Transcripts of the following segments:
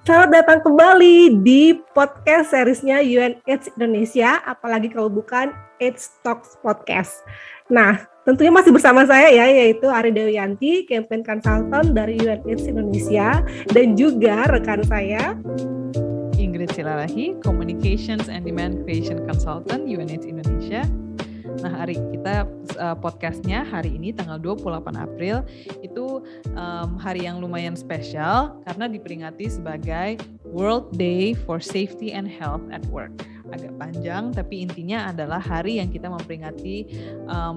Selamat datang kembali di podcast seriesnya UNAIDS Indonesia, apalagi kalau bukan AIDS Talks Podcast. Nah, tentunya masih bersama saya ya, yaitu Ari Dewiyanti, Campaign Consultant dari UNAIDS Indonesia, dan juga rekan saya Ingrid Silalahi, Communications and Demand Creation Consultant UNAIDS Indonesia. Nah, hari kita podcastnya hari ini tanggal 28 April itu hari yang lumayan spesial karena diperingati sebagai World Day for Safety and Health at Work. Agak panjang tapi intinya adalah hari yang kita memperingati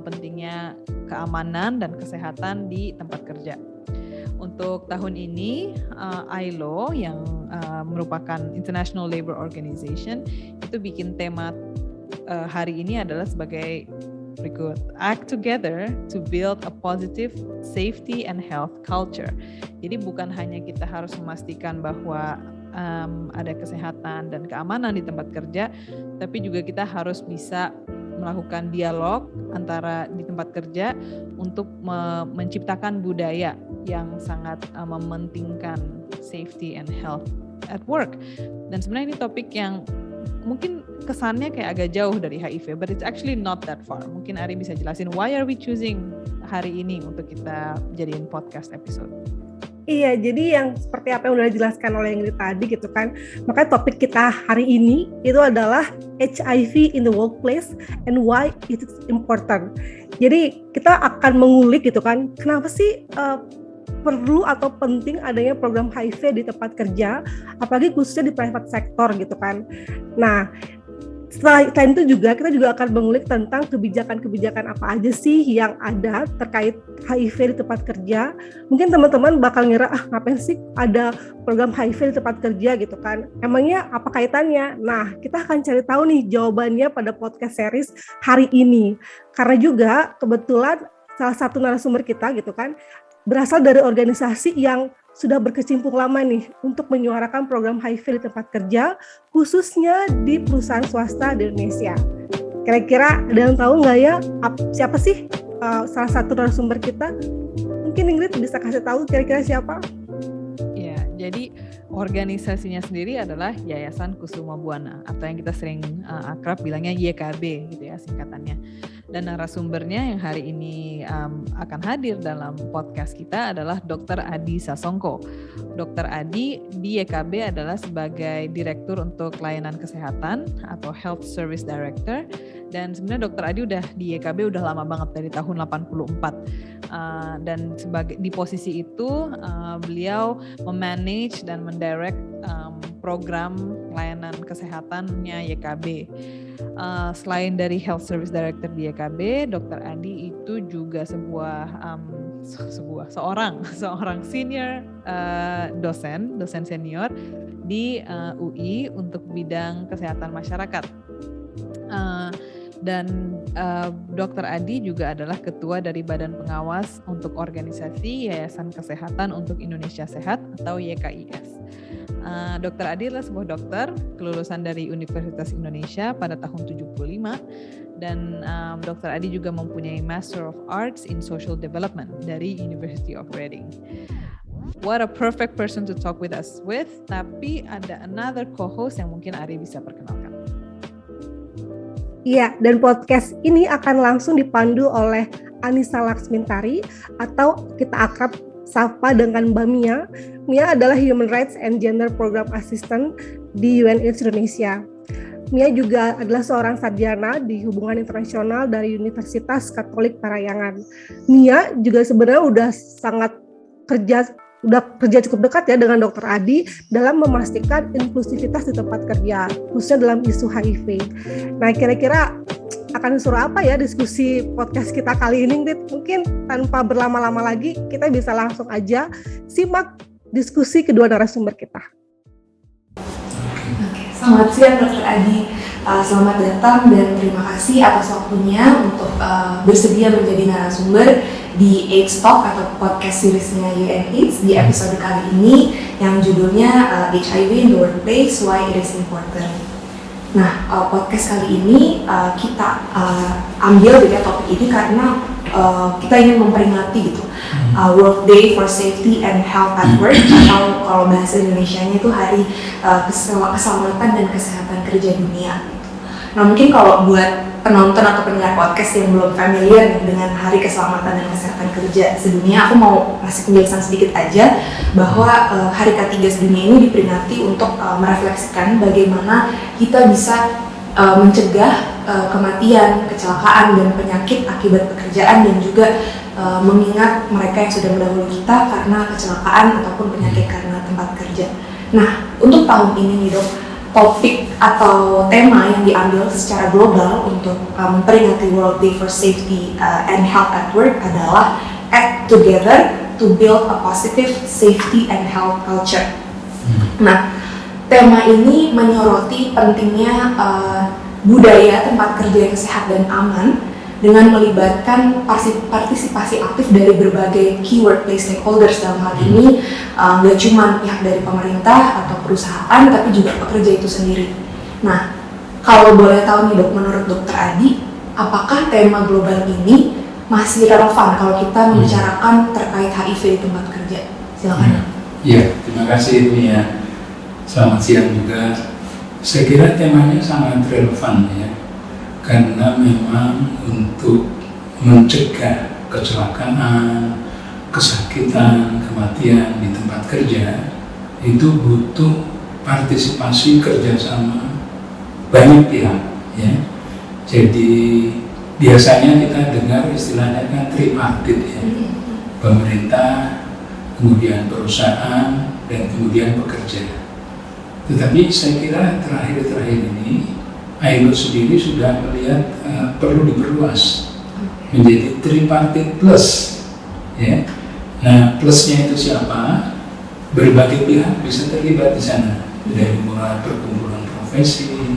pentingnya keamanan dan kesehatan di tempat kerja. Untuk tahun ini ILO yang merupakan International Labour Organization itu bikin tema hari ini adalah sebagai berikut: act together to build a positive safety and health culture. Jadi bukan hanya kita harus memastikan bahwa ada kesehatan dan keamanan di tempat kerja, tapi juga kita harus bisa melakukan dialog antara di tempat kerja untuk menciptakan budaya yang sangat mementingkan safety and health at work. Dan sebenarnya ini topik yang mungkin kesannya kayak agak jauh dari HIV, but it's actually not that far. Mungkin Ari bisa jelasin why are we choosing hari ini untuk kita jadiin podcast episode. Iya, jadi yang seperti apa yang udah dijelaskan oleh Ingrid tadi gitu kan. Makanya topik kita hari ini itu adalah HIV in the workplace and why it is important. Jadi kita akan mengulik gitu kan, kenapa sih perlu atau penting adanya program HIV di tempat kerja, apalagi khususnya di private sector gitu kan. Nah, selain itu juga kita juga akan mengulik tentang kebijakan-kebijakan apa aja sih yang ada terkait HIV di tempat kerja. Mungkin teman-teman bakal ngira, ngapain sih ada program HIV di tempat kerja gitu kan. Emangnya apa kaitannya? Nah, kita akan cari tahu nih jawabannya pada podcast series hari ini. Karena juga kebetulan salah satu narasumber kita gitu kan berasal dari organisasi yang sudah berkecimpung lama nih untuk menyuarakan program HIV di tempat kerja, khususnya di perusahaan swasta di Indonesia. Kira-kira ada yang tahu nggak ya siapa sih salah satu narasumber kita? Mungkin Ingrid bisa kasih tahu kira-kira siapa? Ya, jadi organisasinya sendiri adalah Yayasan Kusuma Buana atau yang kita sering akrab bilangnya YKB gitu ya singkatannya. Dan narasumbernya yang hari ini akan hadir dalam podcast kita adalah Dr. Adi Sasongko. Dr. Adi di YKB adalah sebagai Direktur untuk Layanan Kesehatan atau Health Service Director. Dan sebenarnya Dr. Adi udah di YKB udah lama banget dari tahun 84. Dan di posisi itu beliau memanage dan mendirect program layanan kesehatannya YKB. Selain dari Health Service Director di YKB, Dr. Adi itu juga seorang senior dosen senior di UI untuk bidang kesehatan masyarakat. Dan Dr. Adi juga adalah ketua dari Badan Pengawas untuk Organisasi Yayasan Kesehatan untuk Indonesia Sehat atau YKIS. Dr. Adi adalah sebuah dokter kelulusan dari Universitas Indonesia pada tahun 75 dan Dr. Adi juga mempunyai Master of Arts in Social Development dari University of Reading. What a perfect person to talk with us with, tapi ada another co-host yang mungkin Ari bisa perkenalkan. Iya, dan podcast ini akan langsung dipandu oleh Anissa Laksmintari atau kita akrab sapa dengan Mbak Mia. Mia adalah Human Rights and Gender Program Assistant di UNAIDS Indonesia. Mia juga adalah seorang sarjana di hubungan internasional dari Universitas Katolik Parahyangan. Mia juga sebenarnya udah kerja cukup dekat ya dengan Dr. Adi dalam memastikan inklusivitas di tempat kerja, khususnya dalam isu HIV. Nah, kira-kira akan suruh apa ya diskusi podcast kita kali ini? Mungkin tanpa berlama-lama lagi, kita bisa langsung aja simak diskusi kedua narasumber kita. Selamat siang Dr. Adi, selamat datang dan terima kasih atas waktunya untuk bersedia menjadi narasumber di AIDS Talk atau podcast seriesnya UNAIDS di episode kali ini yang judulnya HIV in the Workplace, Why It is Important. Nah, podcast kali ini kita ambil topik ini karena kita ingin memperingati gitu World Day for Safety and Health at Work, atau kalau bahasa Indonesianya itu Hari Keselamatan dan Kesehatan Kerja Dunia. Nah mungkin kalau buat penonton atau pendengar podcast yang belum familiar dengan Hari Keselamatan dan Kesehatan Kerja Sedunia, aku mau ngasih penjelasan sedikit aja bahwa Hari K3 Sedunia ini diperingati untuk merefleksikan bagaimana kita bisa mencegah kematian, kecelakaan, dan penyakit akibat pekerjaan, dan juga mengingat mereka yang sudah mendahului kita karena kecelakaan ataupun penyakit karena tempat kerja. Nah untuk tahun ini nih dok, topik atau tema yang diambil secara global untuk memperingati World Day for Safety and Health at Work adalah Act Together to Build a Positive Safety and Health Culture. Nah, tema ini menyoroti pentingnya budaya tempat kerja yang sehat dan aman dengan melibatkan partisipasi aktif dari berbagai key workplace stakeholders. Dalam hal ini nggak cuma pihak dari pemerintah atau perusahaan, tapi juga pekerja itu sendiri. Nah, kalau boleh tahu nih dok, menurut Dr. Adi, apakah tema global ini masih relevan kalau kita membicarakan terkait HIV di tempat kerja? Silakan. Ya, terima kasih Mia. Selamat siang juga. Saya kira temanya sangat relevan ya, karena memang untuk mencegah kecelakaan, kesakitan, kematian di tempat kerja itu butuh partisipasi kerjasama banyak pihak ya. Jadi biasanya kita dengar istilahnya kan tripartit ya, pemerintah, kemudian perusahaan, dan kemudian pekerja. Tetapi saya kira terakhir-terakhir ini ILO sendiri sudah melihat perlu diperluas menjadi tripartit plus ya. Nah plusnya itu siapa? Berbagai pihak bisa terlibat di sana, dari mulai perkumpulan profesi,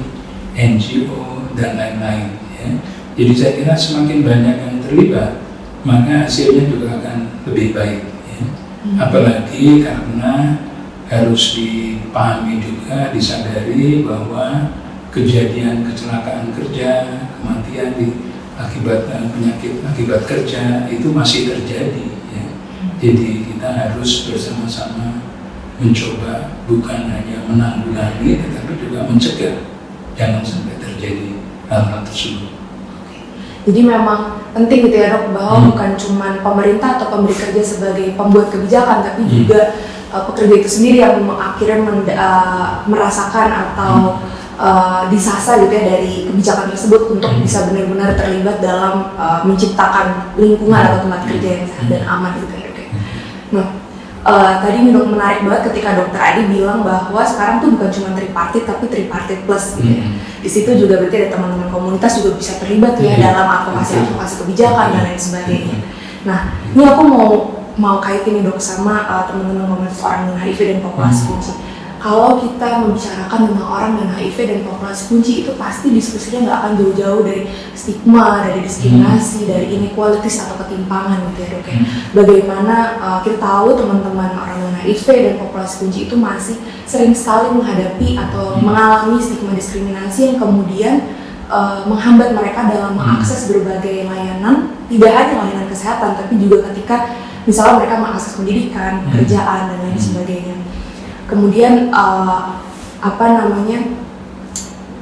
NGO, dan lain-lain ya. Jadi saya kira semakin banyak yang terlibat, maka hasilnya juga akan lebih baik ya. Apalagi karena harus dipahami juga, disadari bahwa kejadian kecelakaan kerja, kematian akibat penyakit akibat kerja itu masih terjadi ya. Jadi kita harus bersama-sama mencoba bukan hanya menanggulangi, tetapi juga mencegah jangan sampai terjadi hal-hal tersebut. Jadi memang penting gitu ya dok, bahwa bukan cuma pemerintah atau pemberi kerja sebagai pembuat kebijakan, tapi juga pekerja itu sendiri yang akhirnya merasakan atau disasar gitu ya dari kebijakan tersebut untuk bisa benar-benar terlibat dalam menciptakan lingkungan atau tempat kerja yang sehat dan aman gitu ya dok. Nah, tadi dok menarik banget ketika Dr. Adi bilang bahwa sekarang tuh bukan cuma tripartit tapi tripartit plus gitu ya. Di situ juga berarti ada teman-teman komunitas juga bisa terlibat ya dalam advokasi kebijakan dan lain sebagainya. Nah, ini aku mau kaitin nih dok sama teman-teman komunitas orang dengan HIV dan populasi kunci. Kalau kita membicarakan tentang orang dengan HIV dan populasi kunci, itu pasti diskusinya nggak akan jauh-jauh dari stigma, dari diskriminasi, dari inequalities atau ketimpangan gitu ya dok ya. Bagaimana kita tahu teman-teman orang dengan HIV dan populasi kunci itu masih sering sekali menghadapi atau mengalami stigma diskriminasi yang kemudian menghambat mereka dalam mengakses berbagai layanan, tidak hanya layanan kesehatan, tapi juga ketika misalnya mereka mengakses pendidikan, pekerjaan, dan lain sebagainya. Kemudian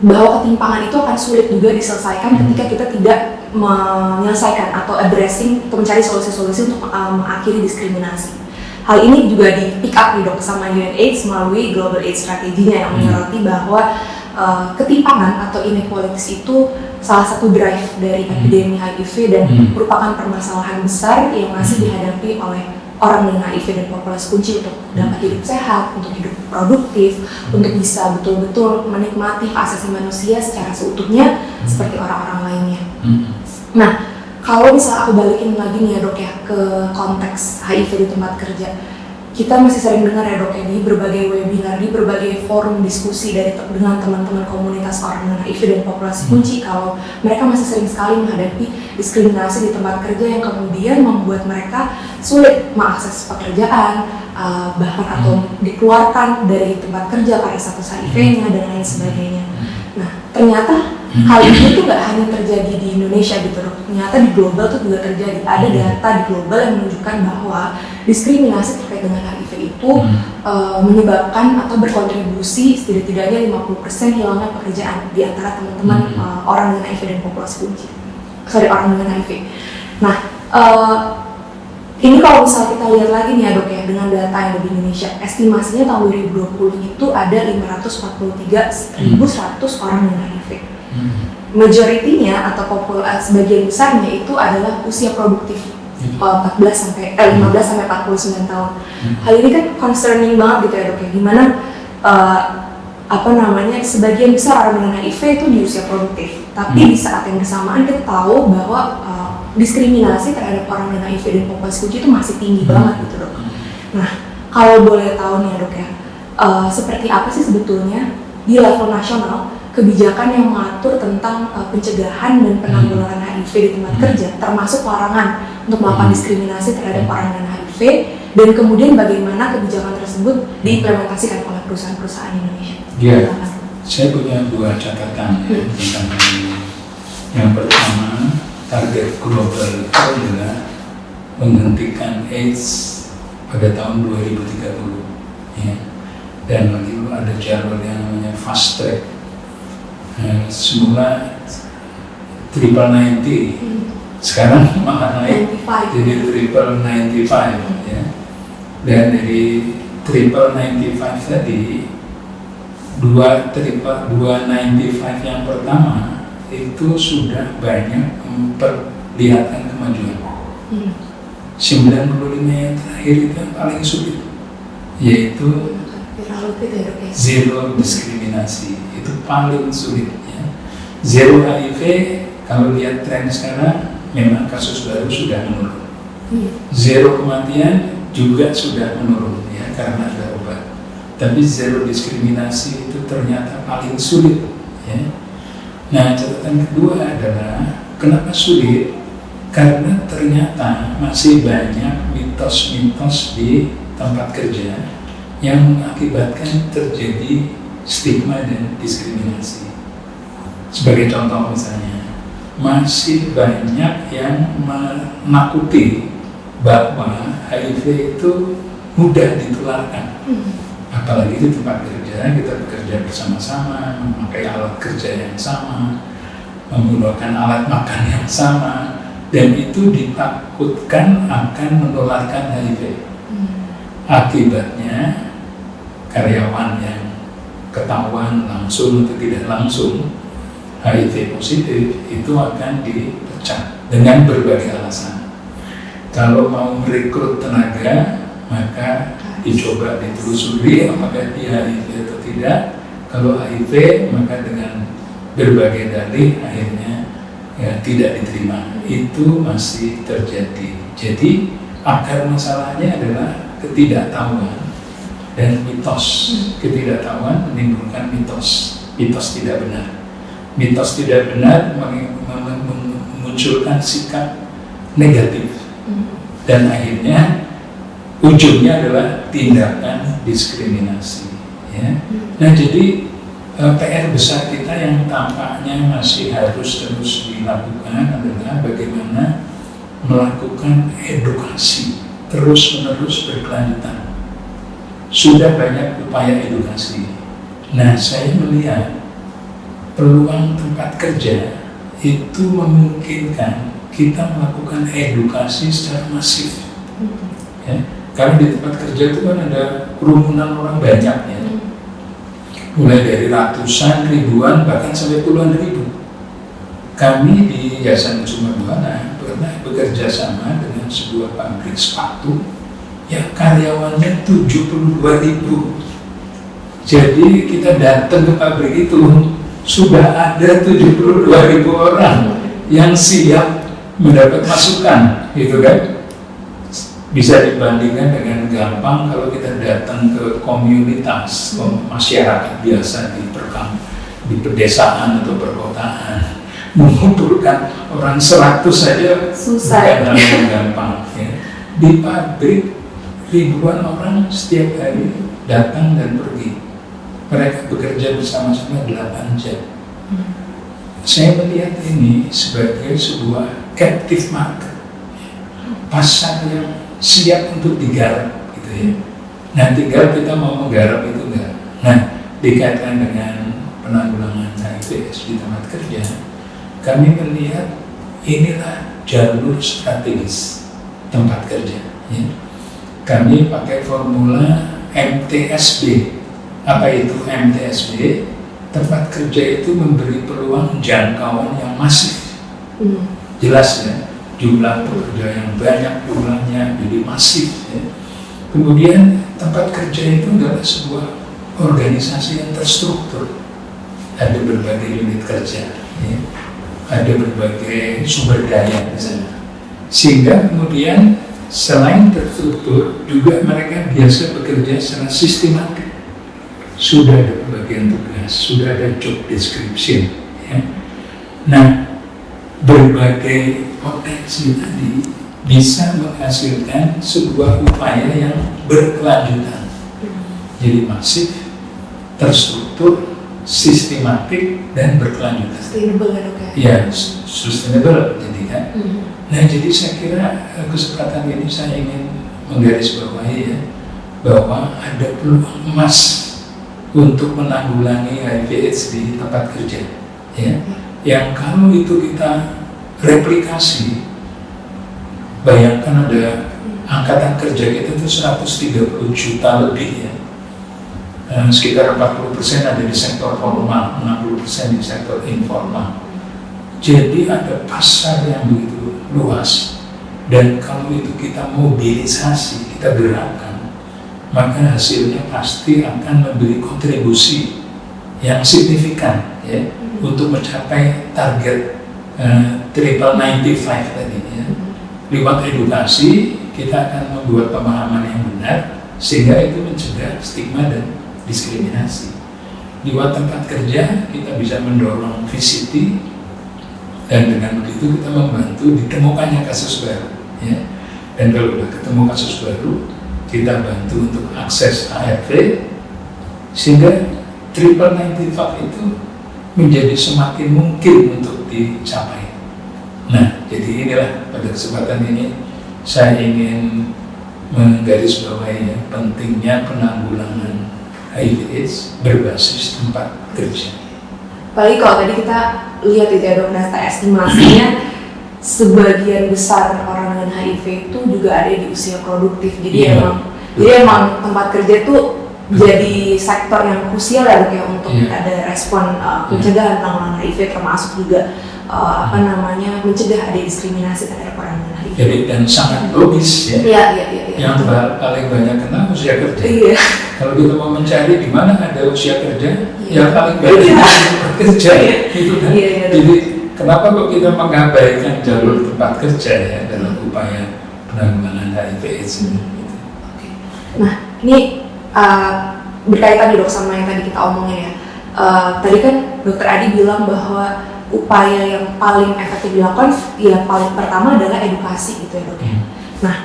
bahwa ketimpangan itu akan sulit juga diselesaikan ketika kita tidak menyelesaikan atau addressing atau mencari solusi-solusi untuk mengakhiri diskriminasi. Hal ini juga di pick up nih dok sama UNAIDS melalui Global AIDS strateginya yang menyoroti bahwa ketimpangan atau inequalities itu salah satu drive dari epidemi HIV dan merupakan permasalahan besar yang masih dihadapi oleh orang dengan HIV dan populasi kunci untuk dapat hidup sehat, untuk hidup produktif, untuk bisa betul-betul menikmati hak asasi manusia secara seutuhnya seperti orang-orang lainnya. Nah, kalau misalnya aku balikin lagi nih ya dok ya ke konteks HIV di tempat kerja, kita masih sering dengar ya dok ya di berbagai webinar, di berbagai forum diskusi dengan teman-teman komunitas orang dengan HIV dan populasi kunci, kalau mereka masih sering sekali menghadapi diskriminasi di tempat kerja yang kemudian membuat mereka sulit mengakses pekerjaan, bahkan atau dikeluarkan dari tempat kerja karena status HIV-nya dan lain sebagainya. Nah, ternyata hal itu tuh gak hanya terjadi di Indonesia gitu dok. ternyata di global tuh juga terjadi. Ada data di global yang menunjukkan bahwa diskriminasi terkait dengan HIV itu menyebabkan atau berkontribusi setidak-tidaknya 50% hilangnya pekerjaan di antara teman-teman orang dengan HIV dan populasi kunci. Orang dengan HIV. Nah, ini kalau misal kita lihat lagi nih ya dok ya, dengan data yang ada di Indonesia, estimasinya tahun 2020 itu ada 543.100 orang dengan HIV. Majoritinya atau sebagian besarnya itu adalah usia produktif 15 sampai 49 tahun. Hal ini kan concerning banget gitu ya dok ya, gimana sebagian besar orang dengan HIV itu di usia produktif. Tapi di saat yang bersamaan kita tahu bahwa diskriminasi terhadap orang dengan HIV dan populasi kunci itu masih tinggi banget gitu dok. Nah, kalau boleh tahu nih ya dok ya, seperti apa sih sebetulnya di level nasional kebijakan yang mengatur tentang pencegahan dan penanggulangan HIV di tempat kerja, termasuk larangan untuk melakukan diskriminasi terhadap orang dengan HIV, dan kemudian bagaimana kebijakan tersebut diimplementasikan oleh perusahaan-perusahaan Indonesia? Ya, saya punya 2 catatan ya, tentang ini. Yang pertama, target global itu adalah menghentikan AIDS pada tahun 2030 ya. Dan lagi ada jalur yang namanya fast track. Semula triple 90, sekarang malah naik jadi triple 95 ya. Dan dari triple 95 tadi 295 yang pertama itu sudah banyak memperlihatkan kemajuan. 95 yang terakhir itu yang paling sulit, yaitu zero diskriminasi, itu paling sulit ya. Zero HIV, kalau lihat tren sekarang memang kasus baru sudah menurun. Zero kematian juga sudah menurun ya, karena ada obat. Tapi zero diskriminasi itu ternyata paling sulit ya. Nah, catatan kedua adalah kenapa sulit? Karena ternyata masih banyak mitos-mitos di tempat kerja yang mengakibatkan terjadi stigma dan diskriminasi. Sebagai contoh misalnya, masih banyak yang menakuti bahwa HIV itu mudah ditularkan. Apalagi di tempat kerja, kita bekerja bersama-sama, memakai alat kerja yang sama, menggunakan alat makan yang sama, dan itu ditakutkan akan menularkan HIV. Akibatnya, karyawan yang ketahuan langsung atau tidak langsung HIV positif itu akan dipecat dengan berbagai alasan. Kalau mau merekrut tenaga, maka dicoba ditelusuri apakah dia HIV atau tidak. Kalau HIV, maka dengan berbagai dalih akhirnya ya, tidak diterima. Itu masih terjadi. Jadi akar masalahnya adalah ketidaktahuan dan mitos. Ketidaktahuan menimbulkan mitos. Mitos tidak benar. Mitos tidak benar memunculkan sikap negatif. Dan akhirnya ujungnya adalah tindakan diskriminasi. Ya. Nah, jadi PR besar kita yang tampaknya masih harus terus dilakukan adalah bagaimana melakukan edukasi terus-menerus berkelanjutan. Sudah banyak upaya edukasi. Nah, saya melihat peluang tempat kerja itu memungkinkan kita melakukan edukasi secara masif. Ya. Karena di tempat kerja itu kan ada kerumunan orang banyak ya. Mulai dari ratusan, ribuan, bahkan sampai puluhan ribu. Kami di Yayasan Kusuma Buana pernah bekerja sama dengan sebuah pabrik sepatu yang karyawannya 72.000. Jadi kita datang ke pabrik itu sudah ada 72.000 orang yang siap mendapat masukan, gitu kan? Bisa dibandingkan dengan gampang kalau kita datang ke komunitas, masyarakat biasa di pedesaan atau perkotaan, mengumpulkan orang 100 saja susah. Bukan hal yang gampang. Ya. Di pabrik ribuan orang setiap hari datang dan pergi. Mereka bekerja bersama-sama 8 jam. Saya melihat ini sebagai sebuah captive market, pasar yang siap untuk digarap gitu ya. Nah tinggal kita mau menggarap itu enggak. Nah dikaitkan dengan penanggulangan HIV/AIDS di tempat kerja, kami melihat inilah jalur strategis tempat kerja ya. Kami pakai formula MTSB. Apa itu MTSB? Tempat kerja itu memberi peluang jangkauan yang masif. Jelas ya, jumlah pekerja yang banyak jumlahnya, jadi masif ya. Kemudian tempat kerja itu adalah sebuah organisasi yang terstruktur. Ada berbagai unit kerja ya. Ada berbagai sumber daya di sana. Sehingga kemudian selain terstruktur, juga mereka biasa bekerja secara sistematik. Sudah ada pembagian tugas, sudah ada job description. Ya. Nah, berbagai potensi tadi bisa menghasilkan sebuah upaya yang berkelanjutan. Jadi masif, terstruktur, sistematik, dan berkelanjutan. Sustainable ya dok ya? Ya, sustainable jadi kan. Nah, jadi saya kira kesempatan ini saya ingin menggarisbawahi ya, bahwa ada peluang emas untuk menanggulangi HIV/AIDS di tempat kerja, ya. Yang kalau itu kita replikasi, bayangkan ada angkatan kerja kita itu 130 juta lebih ya. Sekitar 40% ada di sektor formal, 60% di sektor informal. Jadi ada pasar yang begitu luas, dan kalau itu kita mobilisasi, kita gerakkan, maka hasilnya pasti akan memberi kontribusi yang signifikan ya, untuk mencapai target triple 95 tadi ya. Lewat edukasi kita akan membuat pemahaman yang benar sehingga itu mencegah stigma dan diskriminasi. Lewat tempat kerja kita bisa mendorong VCT, dan dengan begitu kita membantu ditemukannya kasus baru ya. Dan kalau sudah ketemu kasus baru, kita bantu untuk akses ARV sehingga triple 95 itu menjadi semakin mungkin untuk dicapai. Nah, jadi inilah pada kesempatan ini saya ingin menggarisbawahi ya, pentingnya penanggulangan HIV/AIDS berbasis tempat kerja. Apalagi kalau tadi kita lihat itu ya dok, data estimasinya sebagian besar orang dengan HIV itu juga ada di usia produktif. Jadi emang tempat kerja itu jadi sektor yang krusial ya dok ya, untuk ada respon pencegahan penanggulangan HIV, termasuk juga mencegah ada diskriminasi terhadap orang dengan HIV. Jadi dan sangat logis ya. Iya. Yang paling banyak kena usia kerja. Iya. Kalau kita mau mencari di mana ada usia kerja, yang paling banyak kerja itu kan. Jadi kenapa kok kita mengabaikan jalur tempat kerja ya dalam upaya penanggulangan HIV/AIDS ini? Oke. Nah, ini berkaitan nih dok sama yang tadi kita omongin ya. Tadi kan Dokter Adi bilang bahwa upaya yang paling efektif dilakukan ya paling pertama adalah edukasi gitu ya dok ya. Nah,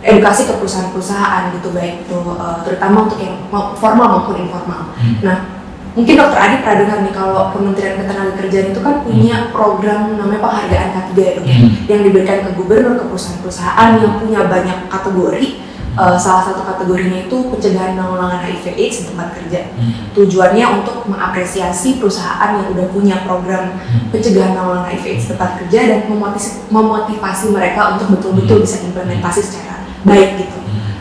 edukasi ke perusahaan-perusahaan gitu, baik itu terutama untuk yang formal maupun informal. Nah, mungkin Dokter Adi pernah dengar nih kalau Kementerian Ketenagakerjaan itu kan punya program namanya penghargaan K3 ya dok ya, yang diberikan ke gubernur, ke perusahaan-perusahaan yang punya banyak kategori. Salah satu kategorinya itu pencegahan penanggulangan HIV/AIDS di tempat kerja. Tujuannya untuk mengapresiasi perusahaan yang udah punya program pencegahan penanggulangan HIV/AIDS di tempat kerja dan memotivasi mereka untuk betul-betul bisa implementasi secara baik gitu.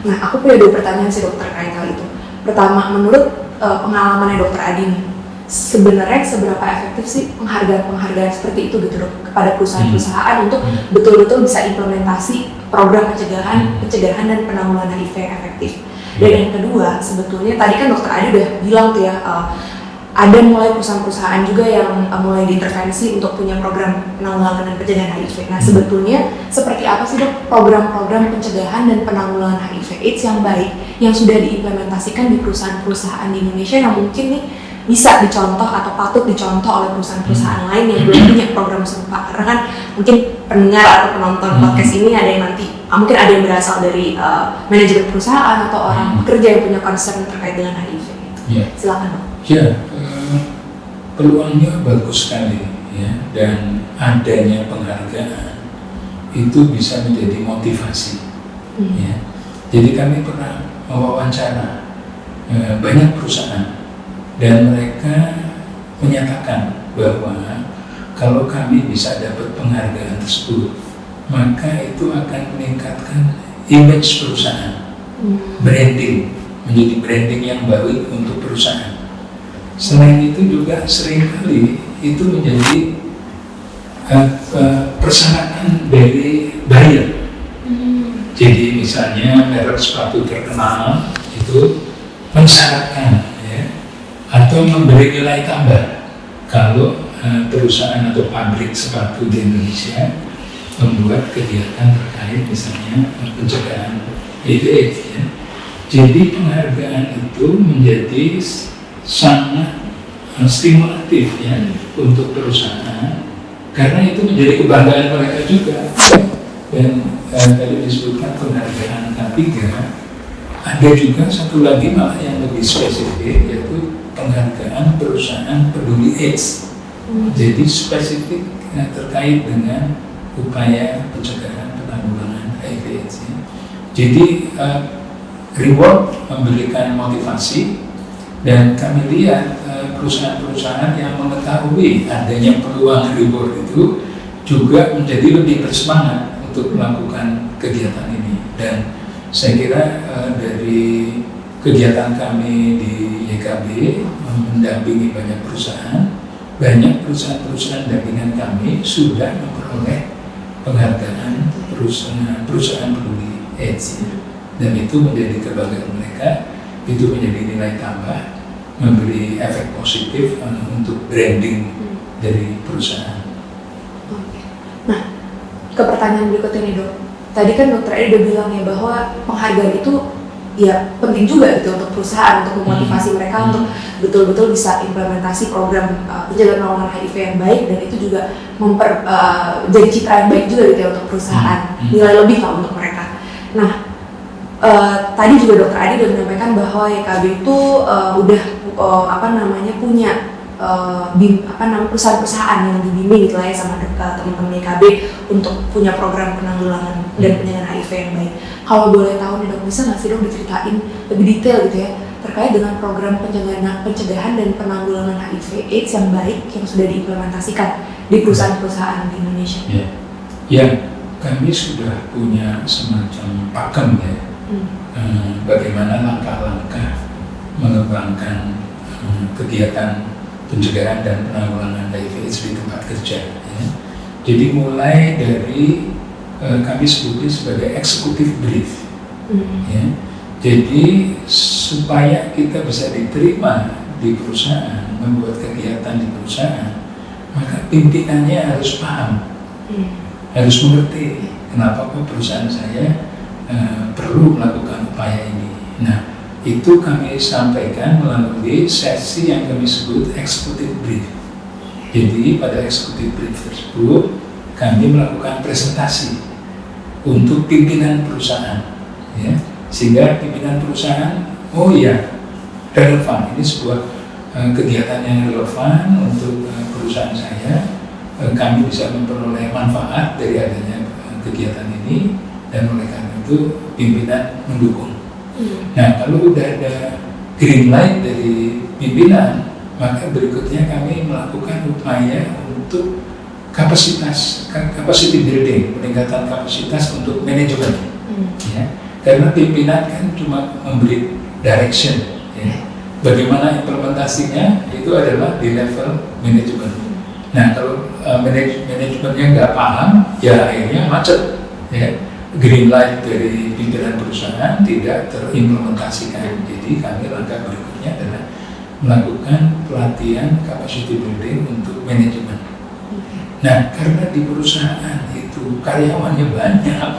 Nah, aku punya dua pertanyaan sih dokter terkait hal itu. Pertama, menurut pengalamannya Dokter Adi nih, sebenarnya seberapa efektif sih penghargaan seperti itu gitu dok kepada perusahaan-perusahaan untuk betul-betul bisa implementasi program pencegahan dan penanggulangan HIV yang efektif. Dan yang kedua, sebetulnya tadi kan Dokter Adi udah bilang tuh ya, ada mulai perusahaan-perusahaan juga yang mulai diintervensi untuk punya program penanggulangan dan pencegahan HIV. Nah, sebetulnya seperti apa sih dok program-program pencegahan dan penanggulangan HIV/AIDS yang baik yang sudah diimplementasikan di perusahaan-perusahaan di Indonesia yang mungkin nih bisa dicontoh atau patut dicontoh oleh perusahaan-perusahaan lain yang belum punya program serupa? Karena kan mungkin pendengar atau penonton podcast ini ada yang nanti mungkin ada yang berasal dari manajemen perusahaan atau orang pekerja yang punya concern terkait dengan HIV. Silakan dok. Ya, peluangnya bagus sekali ya, dan adanya penghargaan itu bisa menjadi motivasi. Ya. Jadi kami pernah mewawancara banyak perusahaan dan mereka menyatakan bahwa kalau kami bisa dapat penghargaan tersebut, maka itu akan meningkatkan image perusahaan, branding, menjadi branding yang baik untuk perusahaan. Selain itu juga seringkali itu menjadi persyaratan dari buyer. Jadi misalnya merek sepatu terkenal itu mensyaratkan ya, atau memberi nilai tambah kalau perusahaan atau pabrik sepatu di Indonesia membuat kegiatan terkait misalnya pencegahan HIV/AIDS ya. Jadi penghargaan itu menjadi sangat stimulatif ya untuk perusahaan karena itu menjadi kebanggaan mereka juga. Dan tadi disebutkan penghargaan K3, ada juga satu lagi malah yang lebih spesifik yaitu penghargaan perusahaan peduli AIDS. Jadi spesifik terkait dengan upaya pencegahan penanggulangan HIV/AIDS. Ya. Jadi reward memberikan motivasi dan kami lihat perusahaan-perusahaan yang mengetahui adanya peluang reward itu juga menjadi lebih bersemangat untuk melakukan kegiatan ini. Dan saya kira dari kegiatan kami di YKB mendampingi banyak perusahaan dampingan kami sudah memperoleh penghargaan perusahaan peduli AIDS, dan itu menjadi kebanggaan mereka, itu menjadi nilai tambah, memberi efek positif untuk branding dari perusahaan. Nah, ke pertanyaan berikutnya nih dok, tadi kan dokter Edi udah bilang ya bahwa penghargaan itu ya penting juga gitu untuk perusahaan, untuk memotivasi mereka untuk betul-betul bisa implementasi program pencegahan penanggulangan HIV yang baik, dan itu juga jadi citra yang baik juga gitu ya untuk perusahaan, nilai lebih lah untuk mereka. Nah, tadi juga dokter Adi udah menyampaikan bahwa YKB itu udah punya perusahaan-perusahaan yang dibimbing gitu lah ya sama teman-teman YKB untuk punya program penanggulangan dan pencegahan HIV yang baik. Kalau boleh tahu nih dok, bisa nggak sih dok diceritain lebih detail gitu ya terkait dengan program pencegahan dan penanggulangan HIV/AIDS yang baik yang sudah diimplementasikan di perusahaan-perusahaan di Indonesia? Ya, kami sudah punya semacam pakem ya, bagaimana langkah-langkah mengembangkan kegiatan pencegahan dan penanggulangan HIV/AIDS di tempat kerja. Ya. Jadi mulai dari kami sebutnya sebagai executive brief. Ya. Jadi supaya kita bisa diterima di perusahaan, membuat kegiatan di perusahaan, maka pimpinannya harus paham, harus mengerti kenapa kok perusahaan saya perlu melakukan upaya ini. Nah, itu kami sampaikan melalui sesi yang kami sebut executive brief. Jadi pada executive brief tersebut kami melakukan presentasi untuk pimpinan perusahaan, ya, sehingga pimpinan perusahaan, oh iya, relevan, ini sebuah kegiatan yang relevan untuk perusahaan saya, kami bisa memperoleh manfaat dari adanya kegiatan ini, dan oleh karena itu pimpinan mendukung. Nah, kalau udah ada green light dari pimpinan, maka berikutnya kami melakukan upaya untuk capacity building, peningkatan kapasitas untuk manajemen. Ya. Karena pimpinan kan cuma memberi direction, ya. Bagaimana implementasinya itu adalah di level manajemen. Nah, kalau manajemennya nggak paham, ya akhirnya macet. Ya. Green light dari pimpinan perusahaan tidak terimplementasikan. Jadi kami langkah berikutnya adalah melakukan pelatihan capacity building untuk manajemen. Nah, karena di perusahaan itu karyawannya banyak,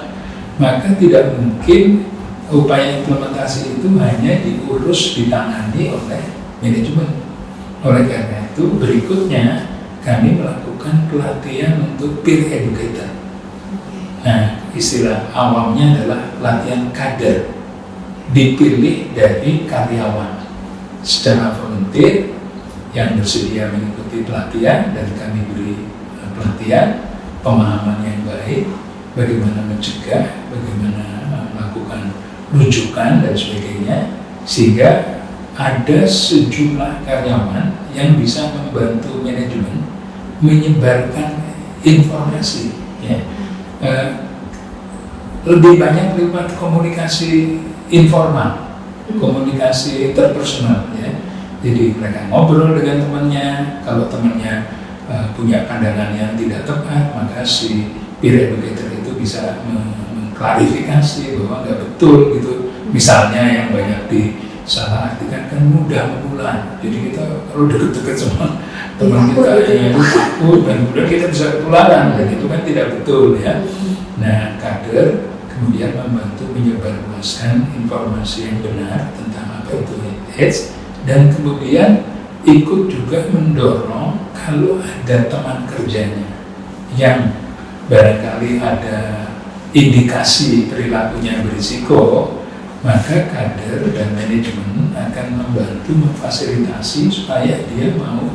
maka tidak mungkin upaya implementasi itu hanya diurus, ditangani oleh manajemen. Oleh karena itu berikutnya kami melakukan pelatihan untuk peer educator. Nah, istilah awamnya adalah pelatihan kader, dipilih dari karyawan secara volunteer yang bersedia mengikuti pelatihan, dan kami beri pelatihan, pemahaman yang baik, bagaimana mencegah, bagaimana melakukan rujukan dan sebagainya, sehingga ada sejumlah karyawan yang bisa membantu manajemen menyebarkan informasi, ya. Lebih banyak lewat komunikasi informal, komunikasi interpersonal, ya. Jadi mereka ngobrol dengan temannya, kalau temannya punya pandangan yang tidak tepat, maka si peer educator itu bisa mengklarifikasi bahwa nggak betul gitu. Misalnya yang banyak disalah artikan kan mudah menular. Jadi kita kalau deket-deket sama teman kita yang takut dan kemudian kita bisa ketularan, dan itu kan tidak betul, ya. Nah, kader kemudian membantu menyebarluaskan informasi yang benar tentang apa itu AIDS, dan kemudian ikut juga mendorong kalau ada teman kerjanya yang barangkali ada indikasi perilakunya berisiko, maka kader dan manajemen akan membantu memfasilitasi supaya dia mau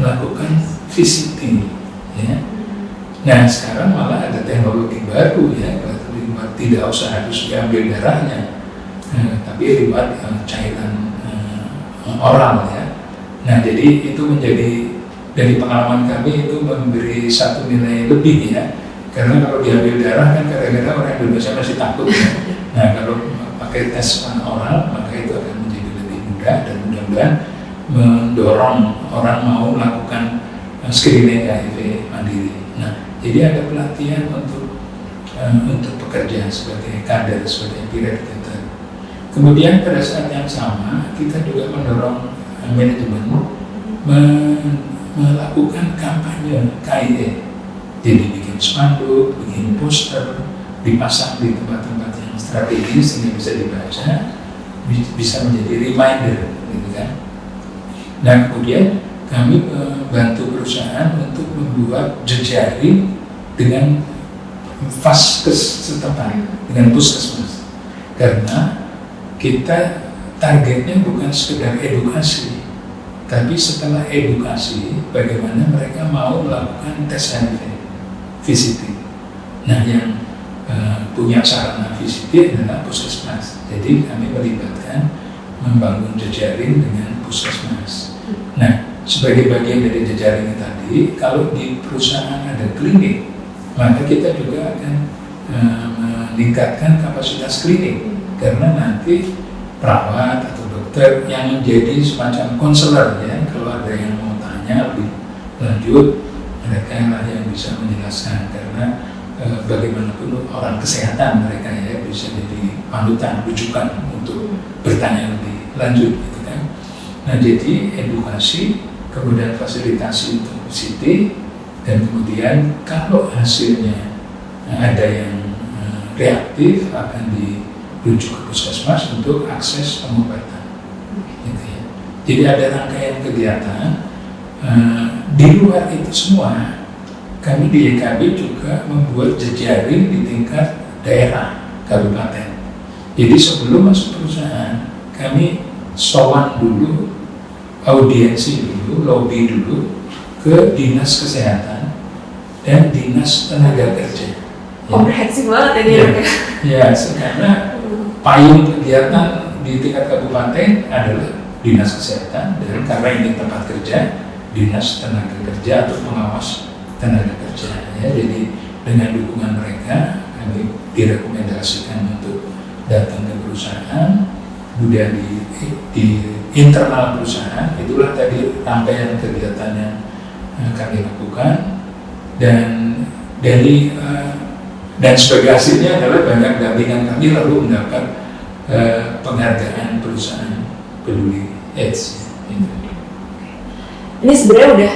melakukan visiting, ya. Nah, sekarang malah ada teknologi baru, ya, tidak usah harus diambil darahnya, tapi lewat cairan oral, ya. Nah, jadi itu menjadi, dari pengalaman kami itu memberi satu nilai lebih, ya, karena kalau diambil darah kan kadang-kadang orang Indonesia masih takut, ya. Nah, kalau pakai tes oral maka itu akan menjadi lebih mudah, dan mudah-mudahan mendorong orang mau melakukan screening HIV mandiri. Nah, jadi ada pelatihan untuk pekerja sebagai kader, sebagai peer educator. Kemudian pada saat yang sama kita juga mendorong manajemen melakukan kampanye KIE. Jadi bikin spanduk, bikin poster, dipasang di tempat-tempat yang strategis sehingga bisa dibaca, bisa menjadi reminder, gitu kan. Dan kemudian kami membantu perusahaan untuk membuat jejaring dengan vaskes setempat, dengan puskesmas, karena kita targetnya bukan sekedar edukasi, tapi setelah edukasi bagaimana mereka mau melakukan tes HIV, visiting. Nah, yang punya sarana visiting adalah puskesmas. Jadi kami melibatkan membangun jejaring dengan puskesmas. Nah, sebagai bagian dari jejaring tadi, kalau di perusahaan ada klinik, maka kita juga akan meningkatkan kapasitas klinik, karena nanti perawat atau dokter yang menjadi semacam konselor, ya, kalau ada yang mau tanya lebih lanjut, mereka lah yang bisa menjelaskan, karena bagaimanapun orang kesehatan mereka, ya, bisa jadi panutan, rujukan untuk bertanya lebih lanjut, gitu kan. Nah, jadi edukasi, kemudian fasilitasi untuk VCT, dan kemudian kalau hasilnya ada yang reaktif akan dirujuk ke puskesmas untuk akses pengobatan, gitu, ya. Jadi ada rangkaian kegiatan. Di luar itu semua, kami di YKB juga membuat jejaring di tingkat daerah, kabupaten. Jadi sebelum masuk perusahaan, kami sowan dulu, audiensi dulu, lobby dulu ke dinas kesehatan dan dinas tenaga kerja. Komprehensif banget ini. Ya, karena payung kegiatan di tingkat kabupaten adalah dinas kesehatan, dan karena ini tempat kerja, dinas tenaga kerja atau pengawas tenaga kerja, ya. Jadi dengan dukungan mereka kami direkomendasikan untuk datang ke perusahaan, kemudian di internal perusahaan, itulah tadi rangkaian kegiatan yang kami lakukan, dan dari dan sebagai hasilnya adalah banyak dampingan kami lalu mendapat penghargaan perusahaan peduli AIDS. Ini sebenarnya udah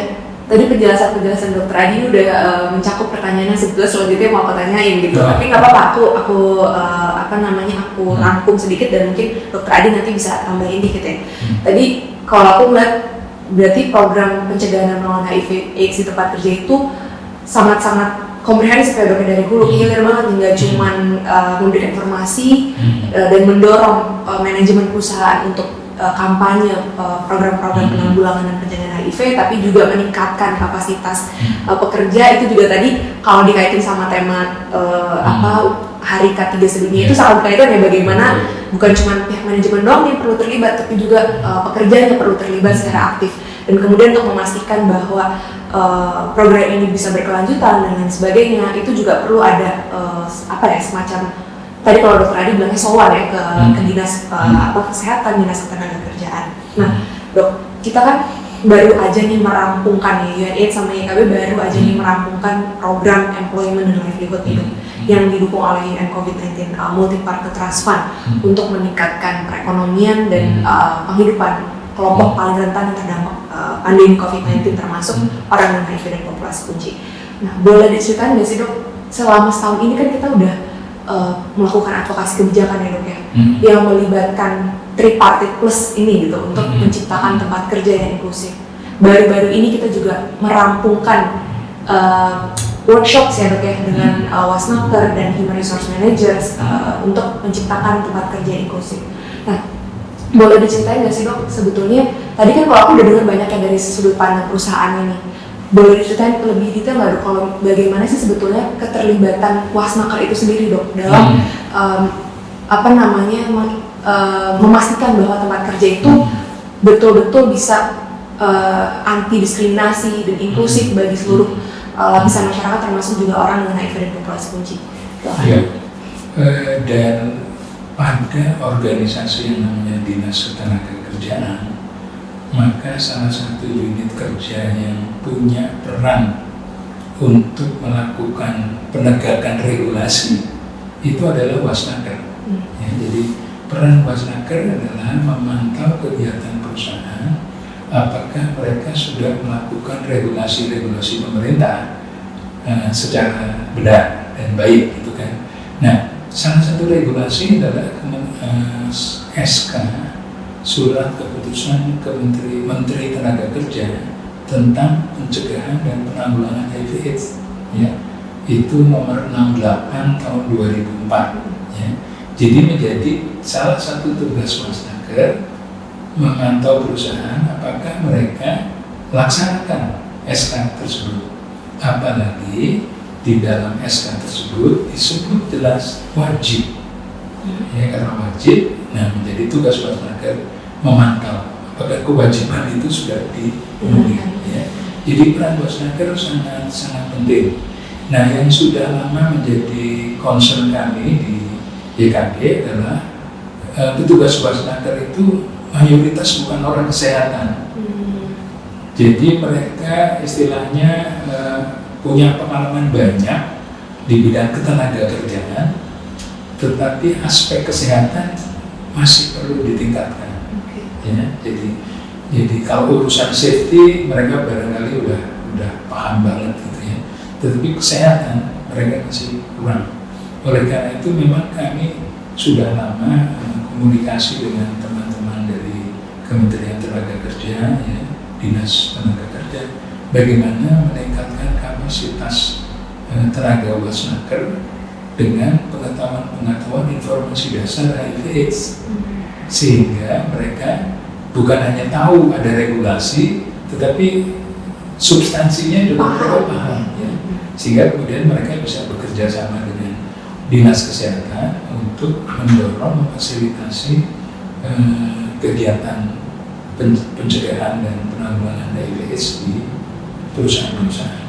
tadi penjelasan Dokter Adi udah mencakup pertanyaannya sebetulnya selanjutnya mau aku tanyain gitu. Tapi nggak apa-apa, aku rangkum sedikit dan mungkin Dokter Adi nanti bisa tambahin dikit, ya. Tadi kalau aku melihat berarti program pencegahan melawan HIV/AIDS di tempat kerja itu sangat-sangat komprehensif, ya, Dok, dari hulu ke hilir banget, nggak cuman memberikan informasi dan mendorong manajemen perusahaan untuk kampanye program-program penanggulangan dan pencegahan HIV, tapi juga meningkatkan kapasitas pekerja. Itu juga tadi kalau dikaitin sama tema hari K3 sebelumnya itu sangat berkaitan ya, bagaimana bukan cuma pihak manajemen doang yang perlu terlibat, tapi juga pekerja yang perlu terlibat secara aktif. Dan kemudian untuk memastikan bahwa program ini bisa berkelanjutan dan lain sebagainya, itu juga perlu ada semacam, tadi kalau Dr. Adi bilangnya sowan ya ke dinas kesehatan, dinas ketenagakerjaan. Nah dok, kita kan baru aja nih merampungkan ya, UNAIDS sama YKB baru aja nih merampungkan program Employment and Livelihood itu yang didukung oleh UN COVID-19 Multi-Partner Trust Fund untuk meningkatkan perekonomian dan penghidupan kelompok paling rentan yang terdampak pandemi COVID-19, termasuk orang dengan HIV dan populasi kunci. Nah, boleh diceritain nggak sih dok, selama setahun ini kan kita udah melakukan advokasi kebijakan ya dok ya, yang melibatkan tripartite plus ini gitu untuk menciptakan tempat kerja yang inklusif. Baru-baru ini kita juga merampungkan workshops ya dok ya dengan Wasnaker dan Human Resource Managers untuk menciptakan tempat kerja inklusif. Nah, boleh diceritain nggak sih dok, sebetulnya tadi kan kalau aku udah dengar banyak yang dari sudut pandang perusahaannya nih, boleh diceritain lebih detail nggak dok, kalau bagaimana sih sebetulnya keterlibatan Wasnaker itu sendiri dok dalam memastikan bahwa tempat kerja itu betul-betul bisa anti diskriminasi dan inklusif bagi seluruh lapisan masyarakat, termasuk juga orang dengan HIV dan populasi kunci. Dan pada organisasi yang namanya Dinas Ketenagakerjaan, maka salah satu unit kerja yang punya peran untuk melakukan penegakan regulasi itu adalah Wasnaker. Ya, jadi peran Wasnaker adalah memantau kegiatan perusahaan, apakah mereka sudah melakukan regulasi-regulasi pemerintah secara benar dan baik, gitu kan. Nah, salah satu regulasi adalah SK, Surat Keputusan Menteri Tenaga Kerja tentang pencegahan dan penanggulangan HIV/AIDS, ya, itu nomor 68 tahun 2004. Ya. Jadi menjadi salah satu tugas Wasnaker memantau perusahaan apakah mereka laksanakan SK tersebut. Apalagi di dalam SK tersebut disebut jelas wajib, ya, karena wajib. Nah, menjadi tugas Wasnaker memantau apakah kewajiban itu sudah dipenuhi. Ya. Jadi peran Wasnaker sangat penting. Nah, yang sudah lama menjadi concern kami di YKB adalah petugas Wasnaker itu mayoritas bukan orang kesehatan. Jadi mereka istilahnya punya pengalaman banyak di bidang ketenagakerjaan, tetapi aspek kesehatan masih perlu ditingkatkan. Ya, jadi kalau urusan safety mereka barangkali udah paham banget gitu ya, tetapi kesehatan mereka masih kurang. Oleh karena itu memang kami sudah lama komunikasi dengan teman-teman dari Kementerian Tenaga Kerja, ya, Dinas Tenaga Kerja, bagaimana meningkatkan kapasitas tenaga Wasnaker dengan pengetahuan informasi dasar HIV/AIDS, sehingga mereka bukan hanya tahu ada regulasi, tetapi substansinya juga mereka paham, ya. Sehingga kemudian mereka bisa bekerja sama dengan Dinas Kesehatan untuk mendorong, memfasilitasi kegiatan pencegahan dan penanggulangan HIV/AIDS di perusahaan-perusahaan.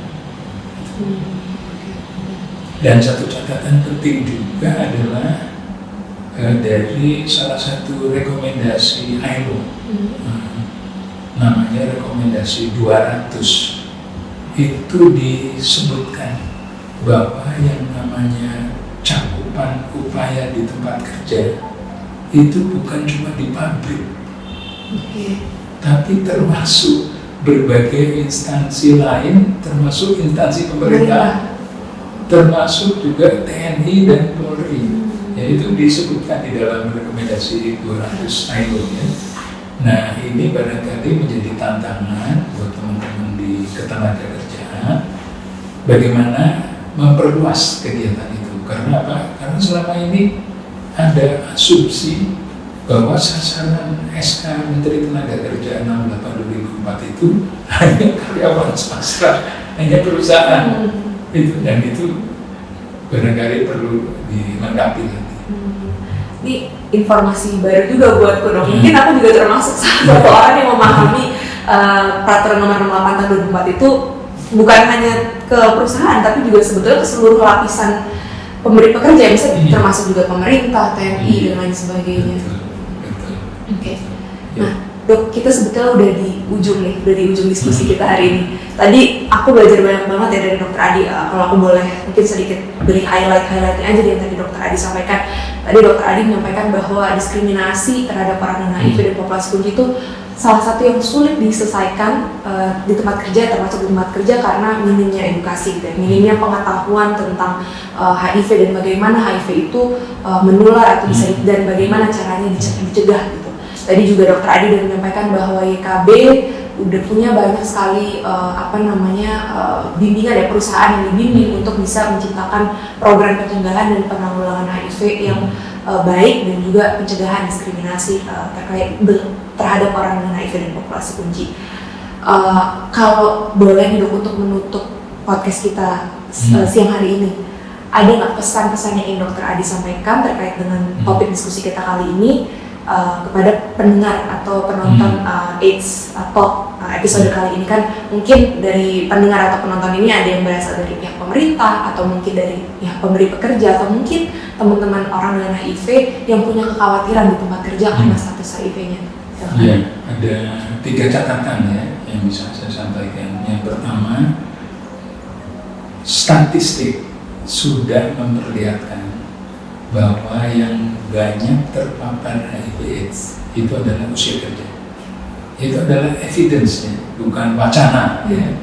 Dan satu catatan penting juga adalah dari salah satu rekomendasi ILO, namanya rekomendasi 200, itu disebutkan bahwa yang namanya cakupan upaya di tempat kerja itu bukan cuma di pabrik, tapi termasuk berbagai instansi lain, termasuk instansi pemerintah, termasuk juga TNI dan Polri. Ya, itu disebutkan di dalam rekomendasi 200 ILO, ya. Nah, ini barangkali menjadi tantangan buat teman-teman di ketenagakerjaan bagaimana memperluas kegiatan itu. Karena apa? Karena selama ini ada asumsi bahwa sasaran SK Menteri Tenaga Kerja 68/2004 itu hanya karyawan swasta, hanya perusahaan itu, dan itu barangkali perlu dilengkapi nanti. Ini informasi baru juga buatku dong. Mungkin aku juga termasuk salah satu orang yang memahami peraturan nomor 68 tahun 2004 itu bukan hanya ke perusahaan, tapi juga sebetulnya ke seluruh lapisan pemberi pekerja, misalnya termasuk juga pemerintah, TNI dan lain sebagainya. Oke. Nah, Dok, kita sebetulnya udah di ujung diskusi kita hari ini. Tadi aku belajar banyak banget ya dari Dr. Adi. Kalau aku boleh mungkin sedikit beri highlightnya aja yang tadi Dr. Adi sampaikan. Tadi Dr. Adi menyampaikan bahwa diskriminasi terhadap orang dengan HIV dan populasi kunci itu salah satu yang sulit diselesaikan di tempat kerja, termasuk di tempat kerja, karena minimnya edukasi, dan minimnya pengetahuan tentang HIV dan bagaimana HIV itu menular atau bisa, dan bagaimana caranya dicegah gitu. Tadi juga Dr. Adi sudah menyampaikan bahwa YKB udah punya banyak sekali bimbingan ya, perusahaan yang dibimbing untuk bisa menciptakan program pencegahan dan penanggulangan HIV yang baik, dan juga pencegahan diskriminasi terhadap orang dengan HIV dan populasi kunci. Kalau boleh nih Dok, untuk menutup podcast kita siang hari ini, ada nggak pesan-pesan yang ingin Dr. Adi sampaikan terkait dengan topik diskusi kita kali ini kepada pendengar atau penonton AIDS atau episode kali ini? Kan mungkin dari pendengar atau penonton ini ada yang berasal dari pihak pemerintah, atau mungkin dari pihak pemberi pekerja, atau mungkin teman-teman orang dengan HIV yang punya kekhawatiran di tempat kerja karena status HIV-nya. Ya, ada 3 catatan ya yang bisa saya sampaikan. Yang pertama, statistik sudah memperlihatkan bahwa yang banyak terpapar HIV/AIDS itu adalah usia kerja. Itu adalah evidence-nya, bukan wacana ya.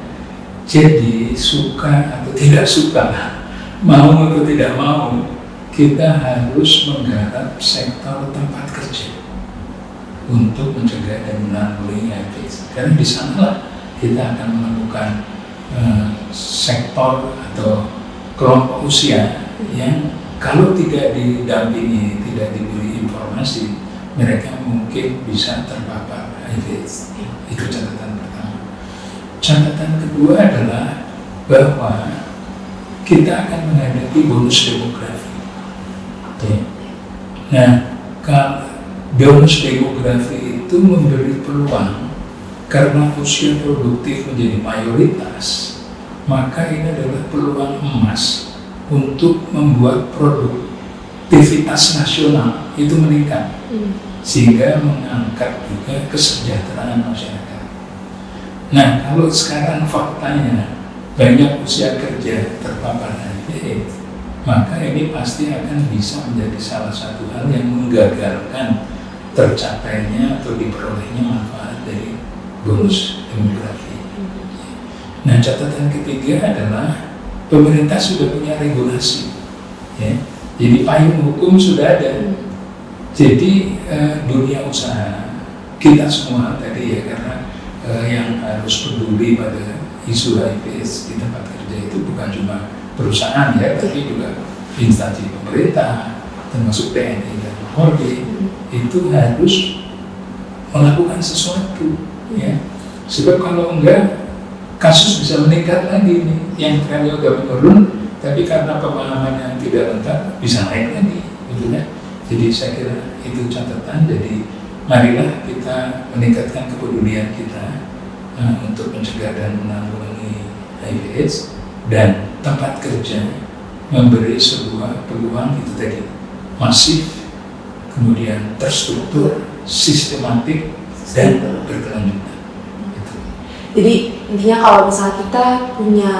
Jadi suka atau tidak suka, mau atau tidak mau, kita harus menggarap sektor tempat kerja untuk mencegah dan menanggulangi HIV/AIDS. Karena di sanalah kita akan menemukan sektor atau kelompok usia yang kalau tidak didampingi, tidak diberi informasi, mereka mungkin bisa terpapar HIV/AIDS. Itu catatan pertama. Catatan kedua adalah bahwa kita akan menghadapi bonus demografi. Nah, bonus demografi itu memberi peluang, karena usia produktif menjadi mayoritas, maka ini adalah peluang emas untuk membuat produktivitas nasional itu meningkat, sehingga mengangkat juga kesejahteraan masyarakat. Nah, kalau sekarang faktanya banyak usia kerja terpapar HIV, maka ini pasti akan bisa menjadi salah satu hal yang menggagalkan tercapainya atau diperolehnya manfaat dari bonus demografi. Nah, catatan ketiga adalah pemerintah sudah punya regulasi, ya. Jadi payung hukum sudah ada. Jadi dunia usaha kita semua tadi ya, karena yang harus peduli pada isu HIV/AIDS di tempat kerja itu bukan cuma perusahaan ya, tapi juga instansi pemerintah, termasuk TNI dan Polri, itu harus melakukan sesuatu, ya. Sebab kalau enggak, kasus bisa meningkat lagi nih, yang trennya udah menurun, tapi karena pemahaman yang tidak lengkap bisa naik lagi, gitu ya. Jadi saya kira itu catatan. Jadi marilah kita meningkatkan kepedulian kita untuk mencegah dan menanggulangi HIV/AIDS, dan tempat kerja memberi sebuah peluang itu tadi, masif, kemudian terstruktur, sistematik, dan berkelanjutan. Jadi intinya kalau misalnya kita punya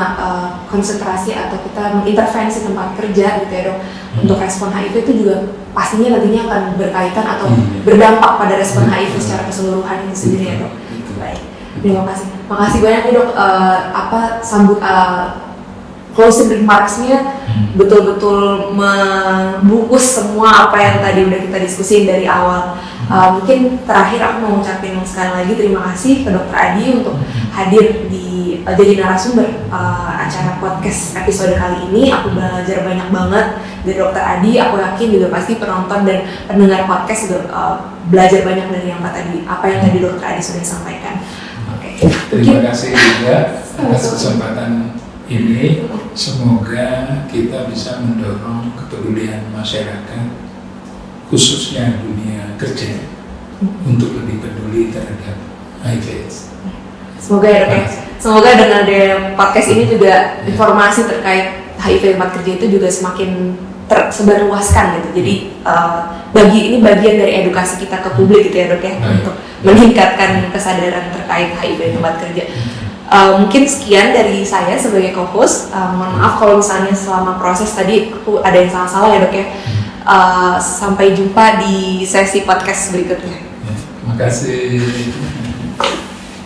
konsentrasi atau kita mengintervensi tempat kerja gitu ya Dok, untuk respon HIV itu juga pastinya nantinya akan berkaitan atau berdampak pada respon HIV secara keseluruhan ini sendiri ya Dok. Baik, terima kasih. Makasih banyak nih Dok, closing remarks-nya betul-betul membungkus semua apa yang tadi udah kita diskusin dari awal. Mungkin terakhir aku mau ngucapin sekali lagi terima kasih ke Dr. Adi untuk hadir di jadi narasumber acara podcast episode kali ini. Aku belajar banyak banget dari Dokter Adi, aku yakin juga pasti penonton dan pendengar podcast juga belajar banyak dari apa yang tadi Dokter Adi sudah sampaikan. Oke. Terima kasih juga atas kesempatan ini. Semoga kita bisa mendorong kepedulian masyarakat, khususnya dunia kerja, untuk lebih peduli terhadap HIV/AIDS. Semoga ya Dok ya. Semoga dengan ada podcast ini juga informasi terkait HIV tempat kerja itu juga semakin tersebarluaskan gitu. Jadi ini bagian dari edukasi kita ke publik gitu ya Dok ya, untuk meningkatkan kesadaran terkait HIV tempat kerja. Mungkin sekian dari saya sebagai co-host. Mohon maaf kalau misalnya selama proses tadi aku ada yang salah-salah ya Dok ya. Sampai jumpa di sesi podcast berikutnya. Terima kasih.